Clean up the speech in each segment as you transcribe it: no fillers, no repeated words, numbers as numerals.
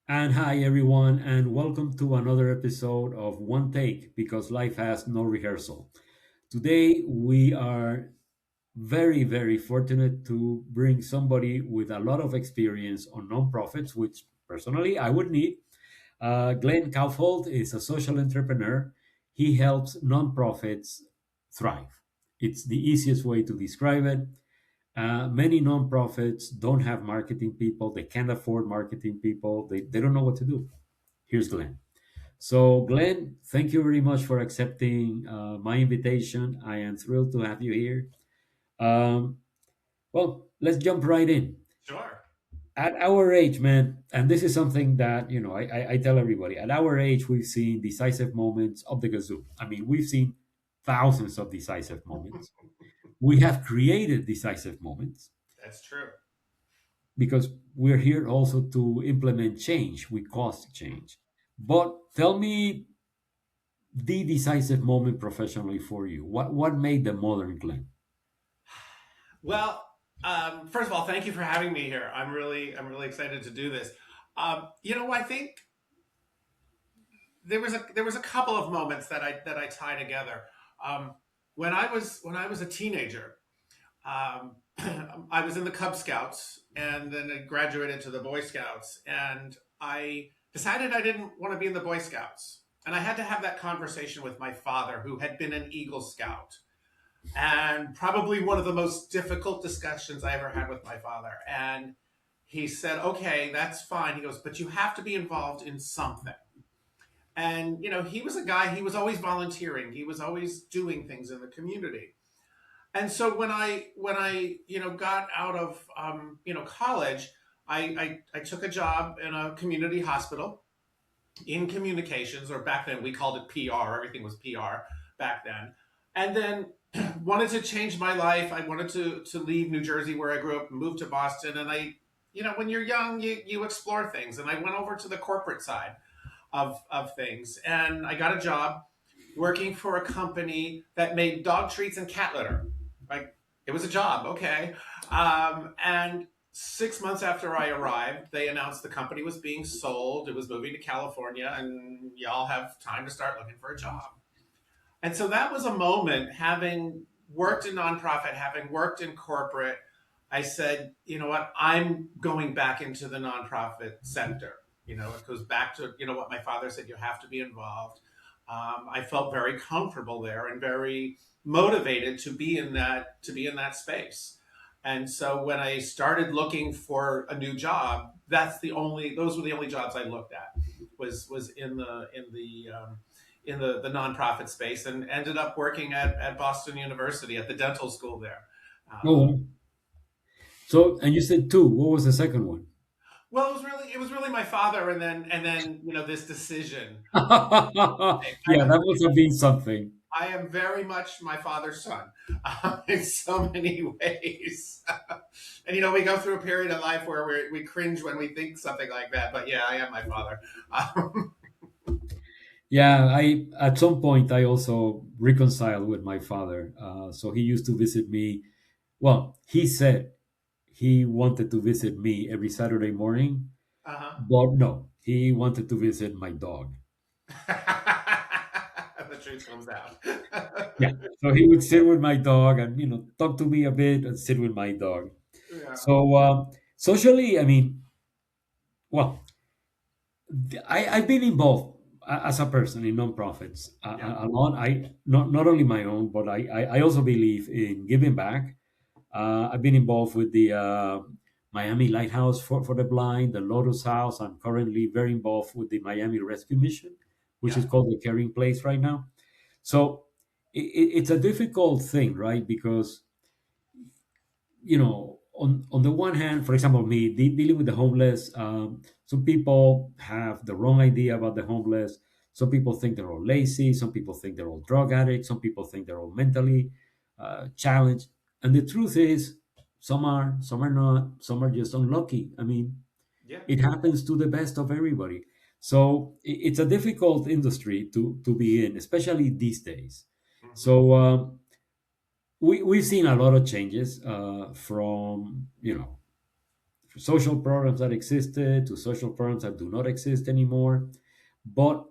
And hi, everyone, and welcome to another episode of One Take because life has no rehearsal. Today, we are very, very fortunate to bring somebody with a lot of experience on nonprofits, which personally I would need. Glenn Kaufhold is a social entrepreneur. He helps nonprofits thrive. It's the easiest way to describe it. Many nonprofits don't have marketing people. They can't afford marketing people. They don't know what to do. Here's Glenn. So, Glenn, thank you very much for accepting my invitation. I am thrilled to have you here. Um, well, let's jump right in. Sure. At our age, man, and this is something that I tell everybody. At our age, we've seen decisive moments of the gazoo. I mean, we've seen thousands of decisive moments. We have created decisive moments That's true. because we're here also to implement change. We cause change. But tell me the decisive moment professionally for you. What made the modern Glenn? Well, first of all, thank you for having me here. I'm really excited to do this. I think there was a couple of moments that I tie together. Um, when I was a teenager, I was in the Cub Scouts, and then I graduated to the Boy Scouts, and I decided I didn't want to be in the Boy Scouts, and I had to have that conversation with my father, who had been an Eagle Scout. And probably one of the most difficult discussions I ever had with my father. And he said, "Okay, that's fine." He goes, "But you have to be involved in something." And he was a guy. He was always volunteering. He was always doing things in the community. And so when I got out of college, I took a job in a community hospital in communications, or back then we called it PR. Everything was PR back then. And then wanted to change my life. I wanted to leave New Jersey, where I grew up, and move to Boston. And when you're young, you explore things. And I went over to the corporate side of things, and I got a job working for a company that made dog treats and cat litter. Like, it was a job, okay. And 6 months after I arrived, they announced the company was being sold. It was moving to California, and y'all have time to start looking for a job. And so that was a moment, having worked in nonprofit, having worked in corporate. I said, you know what, I'm going back into the nonprofit sector. It goes back to, what my father said, you have to be involved. I felt very comfortable there and very motivated to be in that space. And so when I started looking for a new job, those were the only jobs I looked at, was in the nonprofit space, and ended up working at Boston University at the dental school there. Um, Oh, so and you said two. What was the second one? well, it was really my father, and then this decision. Yeah, that must have been something. I am very much my father's son, in so many ways. And we go through a period of life where we cringe when we think something like that. But yeah, I am my father. Yeah, I at some point I also reconciled with my father. So he used to visit me. Well, he said he wanted to visit me every Saturday morning, Uh but no, he wanted to visit my dog. huh. The truth comes out. Yeah. So he would sit with my dog and talk to me a bit and sit with my dog. Yeah. So socially, I mean, well, I've been involved as a person in nonprofits Yeah. a lot. I not only my own, but I also believe in giving back. I've been involved with the Miami Lighthouse for the Blind, the Lotus House. I'm currently very involved with the Miami Rescue Mission, which is Yeah. called the Caring Place right now. So it's a difficult thing, right? Because on the one hand, for example, me dealing with the homeless, some people have the wrong idea about the homeless. Some people think they're all lazy. Some people think they're all drug addicts. Some people think they're all mentally challenged. And the truth is, some are not. Some are just unlucky. I mean, Yeah. it happens to the best of everybody. So it's a difficult industry to be in, especially these days. Hmm. So we've seen a lot of changes from social programs that existed to social programs that do not exist anymore. But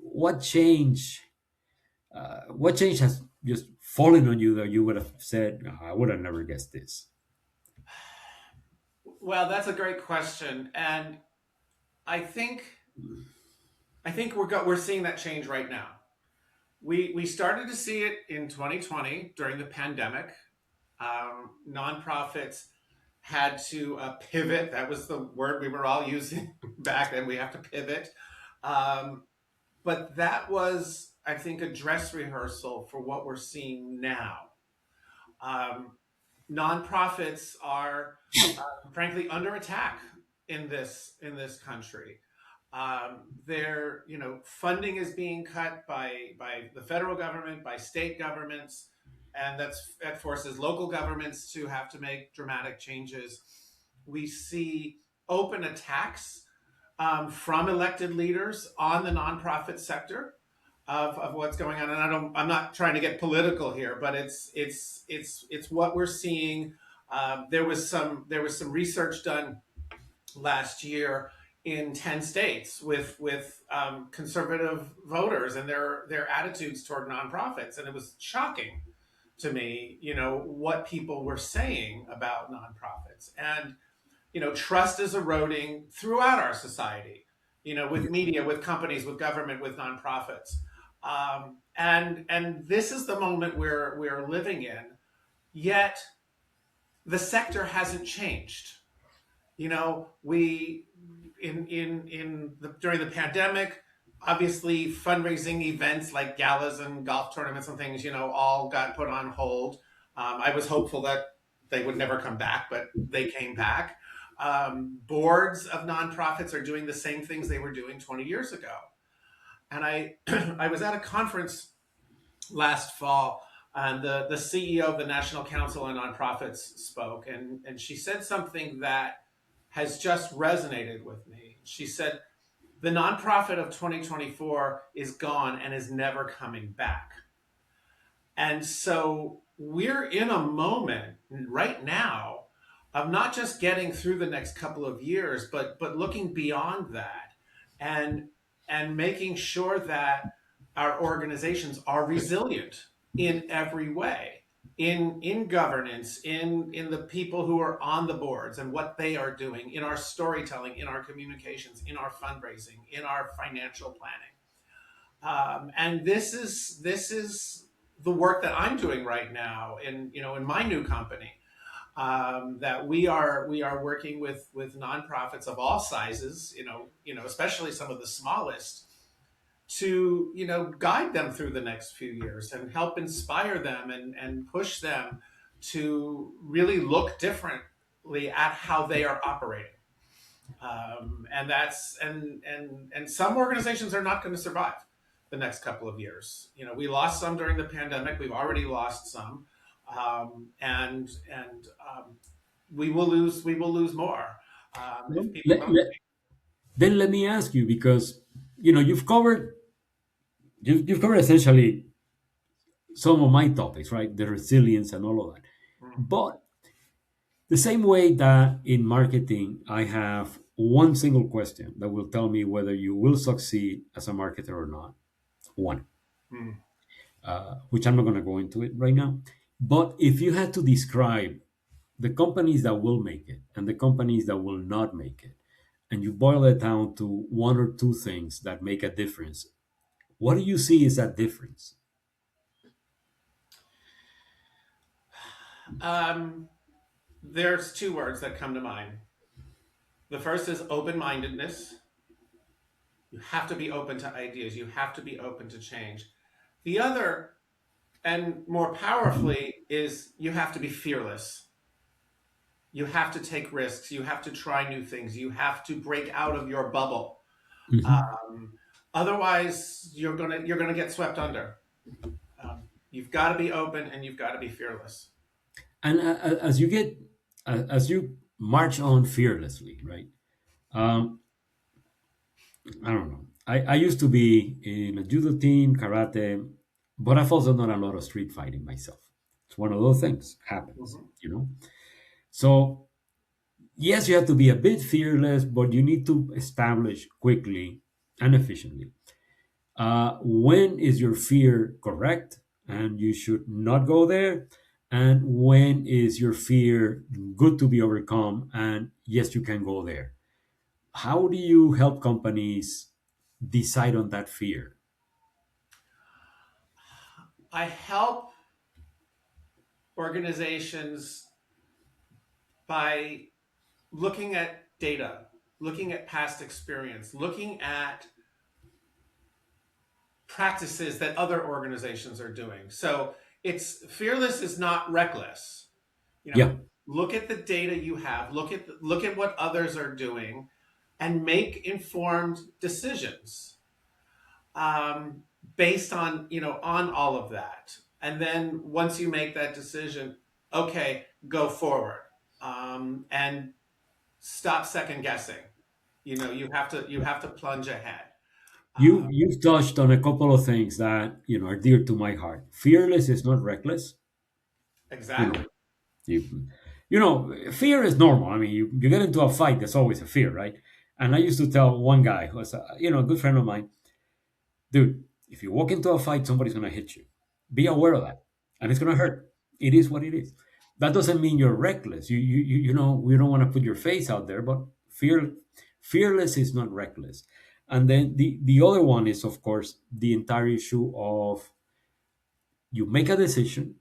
what change? What change has just fallen on you that you would have said, "No, I would have never guessed this"? Well, that's a great question, and I think we're seeing that change right now. We started to see it in 2020 during the pandemic. Nonprofits had to pivot. That was the word we were all using back then. We have to pivot. Um, but that was, I think, a dress rehearsal for what we're seeing now. Um, Nonprofits are, frankly, under attack in this country. Their funding is being cut by the federal government, by state governments, and that forces local governments to have to make dramatic changes. We see open attacks from elected leaders on the nonprofit sector of what's going on. And I'm not trying to get political here, but it's what we're seeing. There was some research done last year in 10 states with conservative voters and their attitudes toward nonprofits, and it was shocking to me, what people were saying about nonprofits. And trust is eroding throughout our society, with media, with companies, with government, with nonprofits. And this is the moment we're living in. Yet the sector hasn't changed. We during the pandemic, obviously fundraising events like galas and golf tournaments and things, all got put on hold. I was hopeful that they would never come back, but they came back. Boards of nonprofits are doing the same things they were doing 20 years ago. And I I was at a conference last fall, and the CEO of the National Council on Nonprofits spoke, and she said something that has just resonated with me. She said, the nonprofit of 2024 is gone and is never coming back. And so we're in a moment right now of not just getting through the next couple of years, but looking beyond that, and making sure that our organizations are resilient in every way, in governance, in the people who are on the boards and what they are doing, in our storytelling, in our communications, in our fundraising, in our financial planning. And this is the work that I'm doing right now in my new company. That we are working with nonprofits of all sizes, especially some of the smallest, to guide them through the next few years and help inspire them and push them to really look differently at how they are operating. And that's and some organizations are not going to survive the next couple of years. We lost some during the pandemic. We've already lost some, and we will lose more if Well, people don't change. then let me ask you, because you've covered essentially some of my topics, right? The resilience and all of that. Mm, But the same way that in marketing, I have one single question that will tell me whether you will succeed as a marketer or not. One, mm. which I'm not going to go into it right now. But if you had to describe the companies that will make it and the companies that will not make it, and you boil it down to one or two things that make a difference, what do you see is that difference? Um, there's two words that come to mind. The first is open-mindedness. You have to be open to ideas. You have to be open to change. The other, and more powerfully, is you have to be fearless. You have to take risks. You have to try new things. You have to break out of your bubble. Mhm. Otherwise, you're gonna get swept under. You've got to be open and you've got to be fearless. And as you march on fearlessly, right? Um, I don't know. I used to be in a judo team, karate, but I've also done a lot of street fighting myself. It's one of those things happens, Mhm. you know. So Yes, you have to be a bit fearless, but you need to establish quickly and efficiently when is your fear correct and you should not go there, and when is your fear good to be overcome and yes, you can go there. How do you help companies decide on that fear? I help organizations by looking at data, looking at past experience, looking at practices that other organizations are doing. So it's fearless is not reckless. You know, Yeah. look at the data you have, look at what others are doing, and make informed decisions um, based on on all of that. And then once you make that decision, okay, go forward and stop second guessing. You have to plunge ahead. you Uh, you've touched on a couple of things that are dear to my heart. Fearless is not reckless. you know exactly. you, fear is normal. I mean, you get into a fight, there's always a fear, right? And I used to tell one guy who was a good friend of mine, dude, if you walk into a fight, somebody's going to hit you. Be aware of that. And it's going to hurt. It is what it is. That doesn't mean you're reckless. We don't want to put your face out there, but fearless is not reckless. And then the other one is, of course, the entire issue of you make a decision,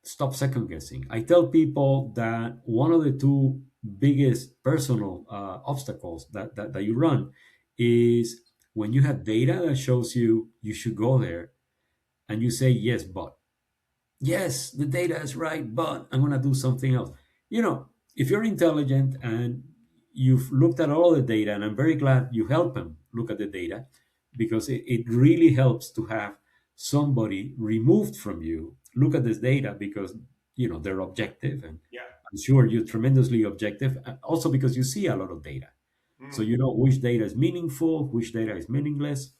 stop second guessing. I tell people that one of the two biggest personal obstacles that you run is when you have data that shows you should go there and you say, yes, but, yes, the data is right, but I'm going to do something else. If you're intelligent and you've looked at all the data, and I'm very glad you help them look at the data because it really helps to have somebody removed from you look at this data because they're objective, and Yeah. I'm sure you're tremendously objective, and also because you see a lot of data, so Mm. you know which data is meaningful, which data is meaningless.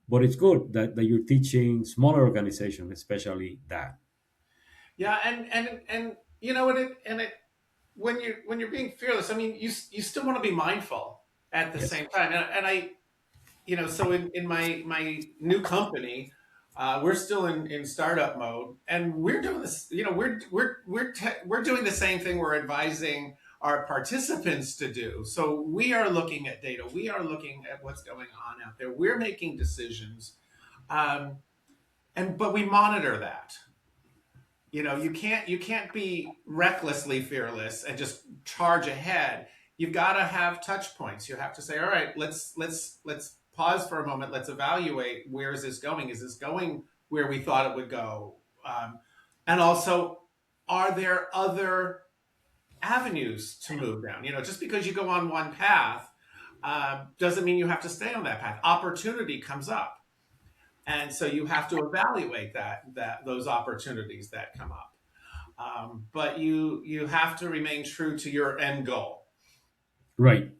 But it's good that you're teaching smaller organizations especially that. Yeah, and it when you're being fearless, I mean, you still want to be mindful at the Yes. same time. And I so in my new company, we're still in startup mode, and we're doing this. We're doing the same thing we're advising our participants to do. So we are looking at data. We are looking at what's going on out there. We're making decisions, um, and but we monitor that. You can't be recklessly fearless and just charge ahead. You've got to have touch points. You have to say, all right, let's pause for a moment. Let's evaluate, where is this going? Is this going where we thought it would go? And also, are there other avenues to move down? Just because you go on one path doesn't mean you have to stay on that path. Opportunity comes up, and so you have to evaluate that those opportunities that come up. But you have to remain true to your end goal. Right.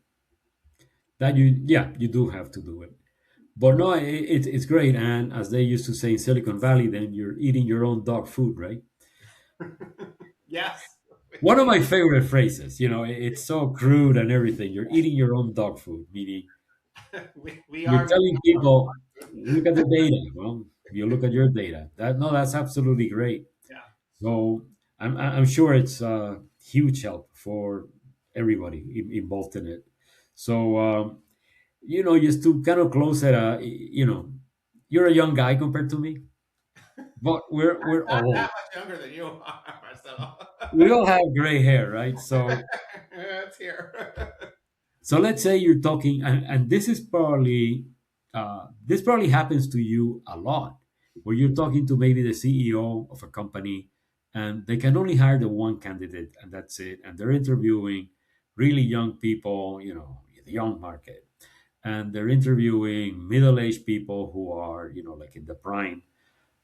That you do have to do it. But no, it's great. And as they used to say in Silicon Valley, then you're eating your own dog food, right? Yes, One of my favorite phrases, it's so crude and everything. You're eating your own dog food, meaning we you're are going telling people, look at the data. Well, you look at your data. That's absolutely great. yeah. So I'm sure it's a huge help for everybody involved in it. So just to kind of close it, you're a young guy compared to me, but we're Not old. that much younger than you are, Marcelo. We all have gray hair, right? It's here. So let's say you're talking, and this probably happens to you a lot, where you're talking to maybe the CEO of a company, and they can only hire the one candidate, and that's it. And they're interviewing really young people, the young market, and they're interviewing middle-aged people who are, like in the prime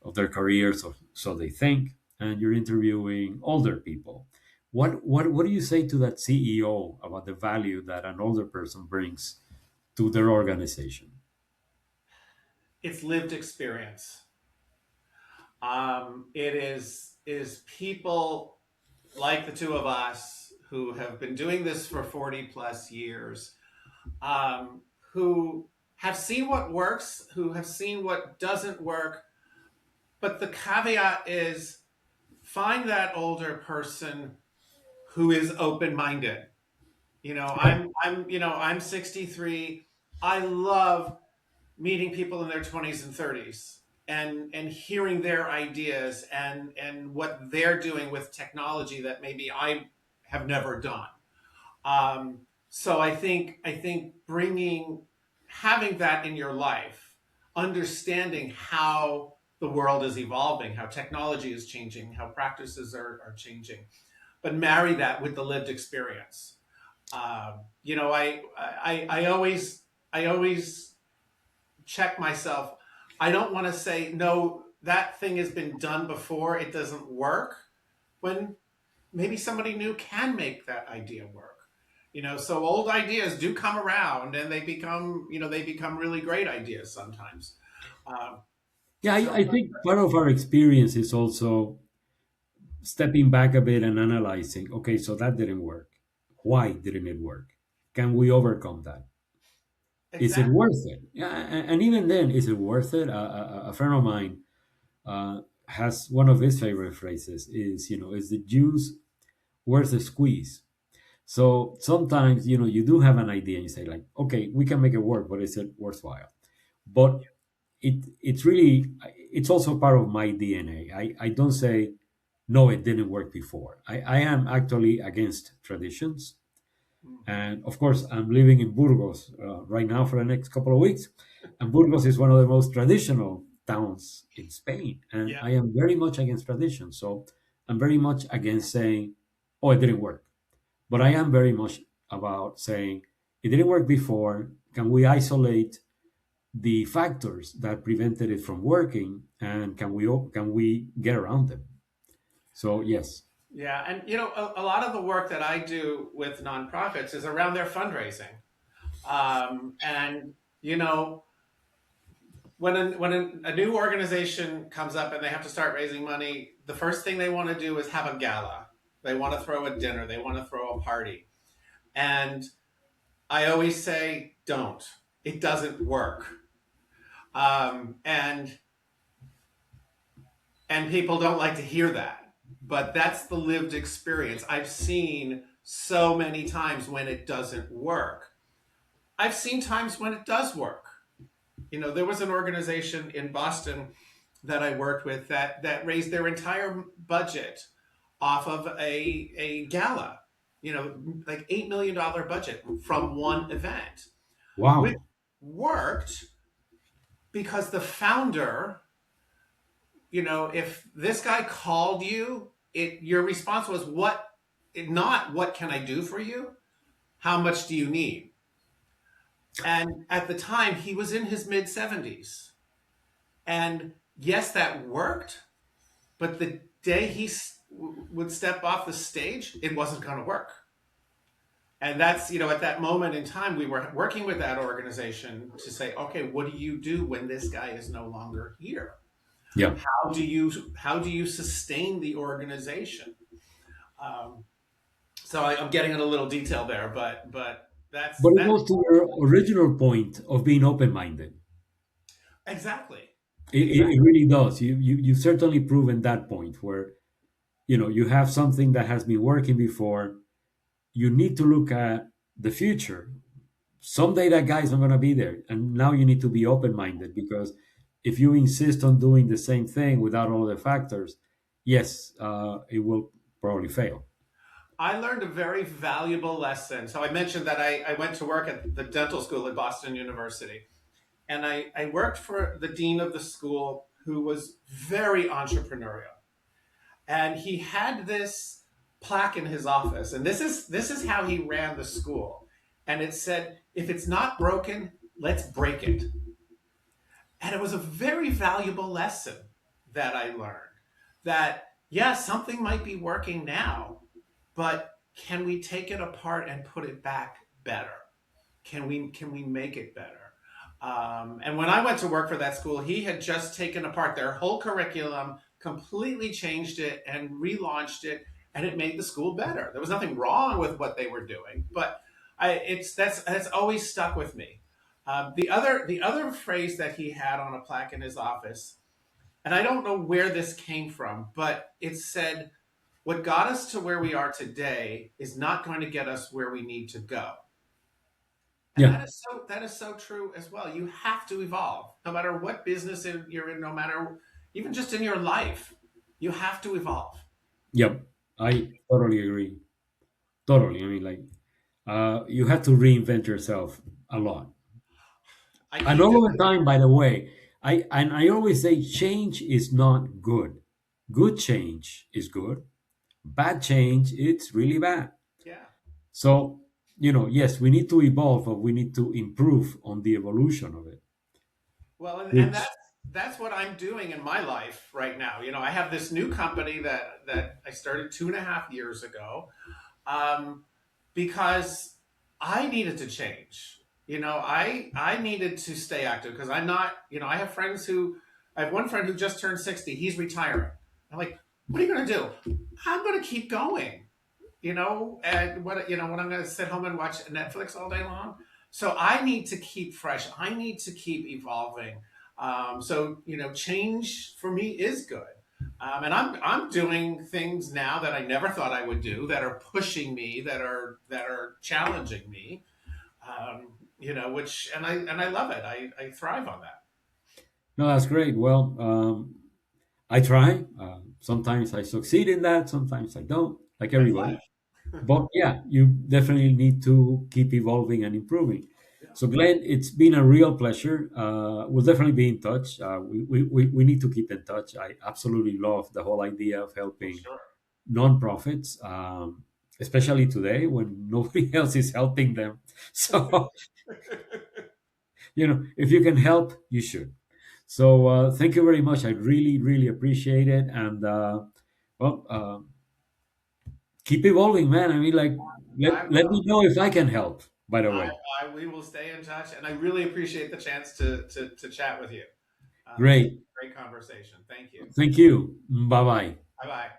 of their careers, so they think, and you're interviewing older people. What do you say to that CEO about the value that an older person brings to their organization? It's lived experience. It is people like the two of us who have been doing this for 40 plus years, um, who have seen what works, who have seen what doesn't work. But the caveat is find that older person who is open minded. I'm 63. I love meeting people in their 20s and 30s and hearing their ideas and what they're doing with technology that maybe I have never done. So I think bringing having that in your life, understanding how the world is evolving, how technology is changing, how practices are changing, but marry that with the lived experience. I always check myself. I don't want to say no. That thing has been done before. It doesn't work. When maybe somebody new can make that idea work. So old ideas do come around, and they become really great ideas sometimes. Um, Yeah, so I think part of our experience is also stepping back a bit and analyzing. Okay, so that didn't work. Why didn't it work? Can we overcome that? Is it exactly. worth it? Yeah, and even then, is it worth it? A friend of mine has one of his favorite phrases is, is the juice worth the squeeze? So sometimes, you do have an idea and you say like, okay, we can make it work, but is it worthwhile? But it's also part of my DNA. I don't say no, it didn't work before. I am actually against traditions. Mhm. And of course, I'm living in Burgos right now for the next couple of weeks. And Burgos is one of the most traditional towns in Spain. And Yeah. I am very much against tradition. So I'm very much against saying, oh, it didn't work. But I am very much about saying, it didn't work before. Can we isolate the factors that prevented it from working? And can we get around them? So, yes. Yeah, and a lot of the work that I do with nonprofits is around their fundraising. And when a new organization comes up and they have to start raising money, the first thing they want to do is have a gala. They want to throw a dinner. They want to throw a party. And I always say, don't. It doesn't work. And people don't like to hear that, but that's the lived experience. I've seen so many times when it doesn't work. I've seen times when it does work. There was an organization in Boston that I worked with that raised their entire budget off of a gala. Like $8 million budget from one event, which Wow. worked because the founder, if this guy called you, your response was not what can I do for you? How much do you need? And at the time, he was in his mid 70s. And yes, that worked. But the day would step off the stage, it wasn't going to work. And that's, at that moment in time, we were working with that organization to say, okay, what do you do when this guy is no longer here? Yeah. How do you sustain the organization? Um, so I'm getting in a little detail there, but that's But it that goes to your original point of being open minded. exactly, It exactly. really does. You've certainly proven that point where, you have something that has been working before. You need to look at the future. Someday that guy's not going to be there. And now you need to be open minded because if you insist on doing the same thing without all the factors, yes, it will probably fail. I learned a very valuable lesson. So I mentioned that I went to work at the dental school at Boston University, and I worked for the dean of the school who was very entrepreneurial. And he had this plaque in his office, and this is how he ran the school. And it said, if it's not broken, let's break it. And it was a very valuable lesson that I learned that, yeah, something might be working now, but can we take it apart and put it back better? Can we make it better? And when I went to work for that school, he had just taken apart their whole curriculum, completely changed it, and relaunched it. and it made the school better. There was nothing wrong with what they were doing, but that's always stuck with me. The other phrase that he had on a plaque in his office, and I don't know where this came from, but it said, "What got us to where we are today is not going to get us where we need to go." And Yeah. that is so true as well. You have to evolve, no matter what business you're in, no matter even just in your life. You have to evolve. Yep. I totally agree. Totally. I mean, like, you have to reinvent yourself a lot. I And keep all doing of the time, by the way, I always say change is not good. Good change is good. Bad change, it's really bad. Yeah. So, yes, we need to evolve, but we need to improve on the evolution of it. Well, and Which, that's what I'm doing in my life right now. I have this new company that I started 2.5 years ago, um, because I needed to change. I needed to stay active because I'm not. I have one friend who just turned 60. He's retiring. I'm like, what are you going to do? I'm going to keep going. And when I'm going to sit home and watch Netflix all day long. So I need to keep fresh. I need to keep evolving. So change for me is good. And I'm doing things now that I never thought I would do, that are pushing me, that are challenging me. Which and I love it. I thrive on that. no, that's great. Well, I try. Sometimes I succeed in that, sometimes I don't, like That's everybody. life. But yeah, you definitely need to keep evolving and improving. Yeah, So, Glenn, it's been a real pleasure. We'll definitely be in touch. We need to keep in touch. I absolutely love the whole idea of for helping sure. nonprofits, especially today when nobody else is helping them. So, if you can help, you should. So, thank you very much. I really, really appreciate it. And, well, keep evolving, man. I mean, like, I let will. me know if I can help, by the I, way. we will stay in touch, and I really appreciate the chance to chat with you. This is Great. a great conversation. Thank you. Thank you. Bye bye. Bye bye.